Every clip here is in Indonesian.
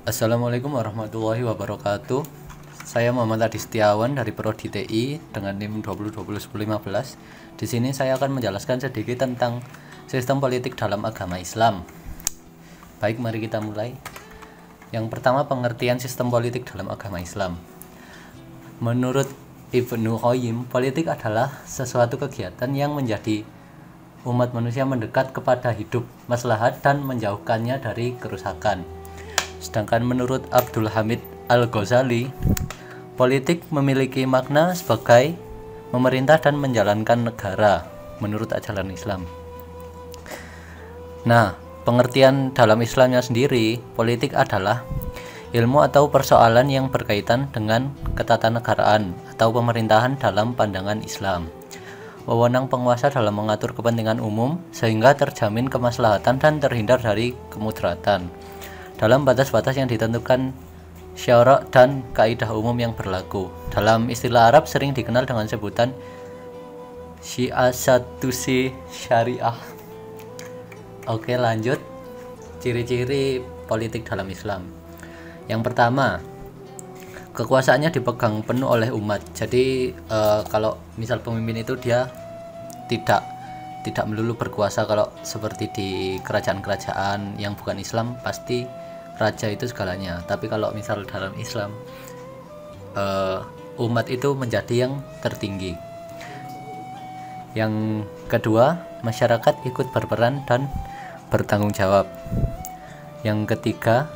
Assalamualaikum warahmatullahi wabarakatuh. Saya Muhammad Adi Setiawan dari Prodi TI dengan NIM 20201015. Di sini saya akan menjelaskan sedikit tentang sistem politik dalam agama Islam. Baik, mari kita mulai. Yang pertama, pengertian sistem politik dalam agama Islam. Menurut Ibnu Qayyim, politik adalah sesuatu kegiatan yang menjadi umat manusia mendekat kepada hidup, maslahat, dan menjauhkannya dari kerusakan. Sedangkan menurut Abdul Hamid Al-Ghazali, politik memiliki makna sebagai memerintah dan menjalankan negara menurut ajaran Islam. Nah, pengertian dalam Islamnya sendiri, politik adalah ilmu atau persoalan yang berkaitan dengan ketatanegaraan atau pemerintahan dalam pandangan Islam. Wewenang penguasa dalam mengatur kepentingan umum sehingga terjamin kemaslahatan dan terhindar dari kemudaratan dalam batas-batas yang ditentukan syarak dan kaidah umum yang berlaku. Dalam istilah Arab sering dikenal dengan sebutan syiasatusi syariah. Oke, lanjut. Ciri-ciri politik dalam Islam. Yang pertama, kekuasaannya dipegang penuh oleh umat. Jadi kalau misal pemimpin itu dia tidak melulu berkuasa. Kalau seperti di kerajaan-kerajaan yang bukan Islam, pasti raja itu segalanya. Tapi kalau misal dalam Islam, umat itu menjadi yang tertinggi. Yang kedua, masyarakat ikut berperan dan bertanggung jawab. Yang ketiga,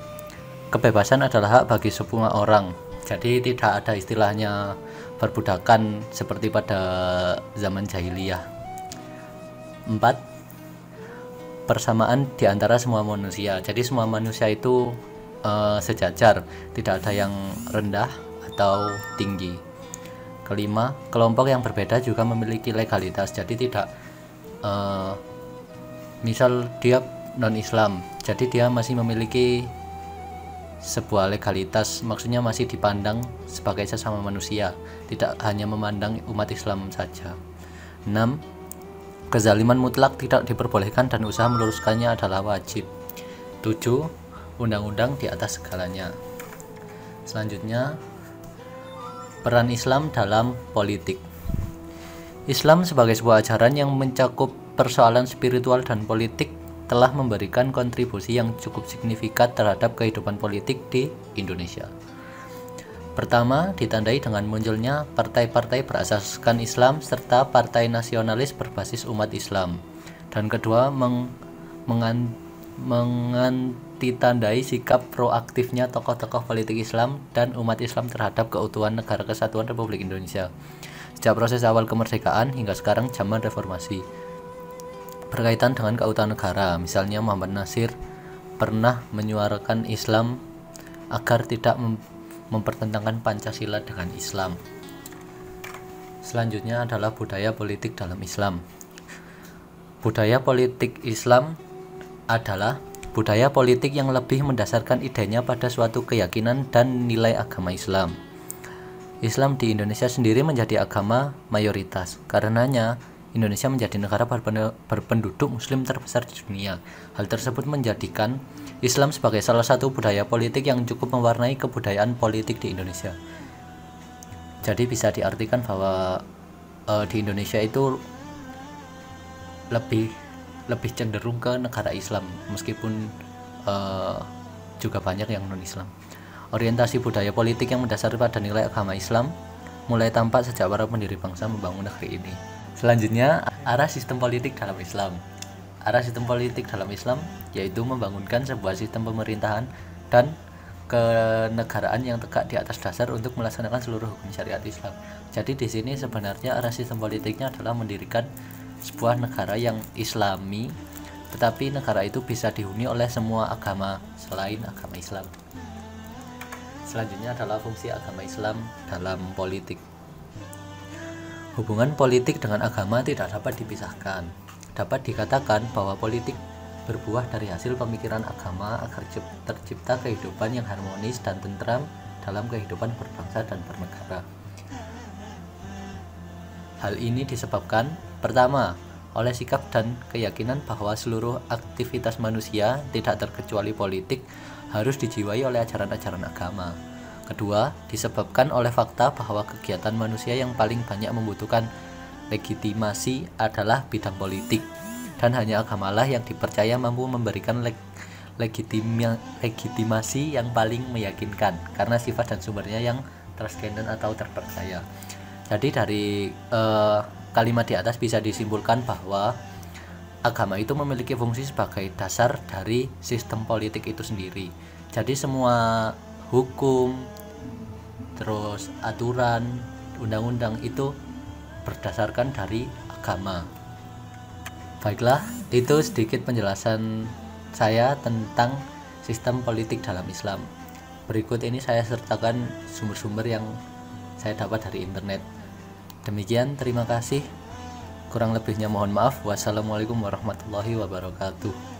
kebebasan adalah hak bagi semua orang. Jadi tidak ada istilahnya perbudakan seperti pada zaman jahiliyah. 4, persamaan di antara semua manusia. Jadi semua manusia itu sejajar, tidak ada yang rendah atau tinggi. Kelima, kelompok yang berbeda juga memiliki legalitas. Jadi tidak misal dia non-Islam, jadi dia masih memiliki sebuah legalitas, maksudnya masih dipandang sebagai sesama manusia, tidak hanya memandang umat Islam saja. 6, kezaliman mutlak tidak diperbolehkan dan usaha meluruskannya adalah wajib. 7, undang-undang di atas segalanya. Selanjutnya, peran Islam dalam politik. Islam sebagai sebuah ajaran yang mencakup persoalan spiritual dan politik telah memberikan kontribusi yang cukup signifikan terhadap kehidupan politik di Indonesia. Pertama, ditandai dengan munculnya partai-partai berasaskan Islam serta partai nasionalis berbasis umat Islam. Dan kedua, mengantitandai sikap proaktifnya tokoh-tokoh politik Islam dan umat Islam terhadap keutuhan Negara Kesatuan Republik Indonesia sejak proses awal kemerdekaan hingga sekarang zaman reformasi. Berkaitan dengan keutuhan negara, misalnya Muhammad Nasir pernah menyuarakan Islam agar tidak mempertentangkan Pancasila dengan Islam. Selanjutnya adalah budaya politik dalam Islam. Budaya politik Islam adalah budaya politik yang lebih mendasarkan idenya pada suatu keyakinan dan nilai agama Islam. Islam di Indonesia sendiri menjadi agama mayoritas. Karenanya Indonesia menjadi negara berpenduduk muslim terbesar di dunia. Hal tersebut menjadikan Islam sebagai salah satu budaya politik yang cukup mewarnai kebudayaan politik di Indonesia. Jadi bisa diartikan bahwa di Indonesia itu lebih cenderung ke negara Islam, meskipun juga banyak yang non-Islam. Orientasi budaya politik yang mendasar pada nilai agama Islam mulai tampak sejak para pendiri bangsa membangun negeri ini. Selanjutnya, arah sistem politik dalam Islam. Arah sistem politik dalam Islam yaitu membangunkan sebuah sistem pemerintahan dan kenegaraan yang tegak di atas dasar untuk melaksanakan seluruh hukum syariat Islam. Jadi di sini sebenarnya arah sistem politiknya adalah mendirikan sebuah negara yang Islami, tetapi negara itu bisa dihuni oleh semua agama selain agama Islam. Selanjutnya adalah fungsi agama Islam dalam politik. Hubungan politik dengan agama tidak dapat dipisahkan. Dapat dikatakan bahwa politik berbuah dari hasil pemikiran agama agar tercipta kehidupan yang harmonis dan tentram dalam kehidupan berbangsa dan bernegara. Hal ini disebabkan, pertama, oleh sikap dan keyakinan bahwa seluruh aktivitas manusia, tidak terkecuali politik, harus dijiwai oleh ajaran-ajaran agama. Kedua, disebabkan oleh fakta bahwa kegiatan manusia yang paling banyak membutuhkan legitimasi adalah bidang politik, dan hanya agamalah yang dipercaya mampu memberikan legitimasi yang paling meyakinkan karena sifat dan sumbernya yang transcendent atau terpercaya. Jadi dari kalimat di atas bisa disimpulkan bahwa agama itu memiliki fungsi sebagai dasar dari sistem politik itu sendiri. Jadi semua hukum, terus aturan, undang-undang itu berdasarkan dari agama. Baiklah, itu sedikit penjelasan saya tentang sistem politik dalam Islam. Berikut ini saya sertakan sumber-sumber yang saya dapat dari internet. Demikian, terima kasih. Kurang lebihnya mohon maaf. Wassalamualaikum warahmatullahi wabarakatuh.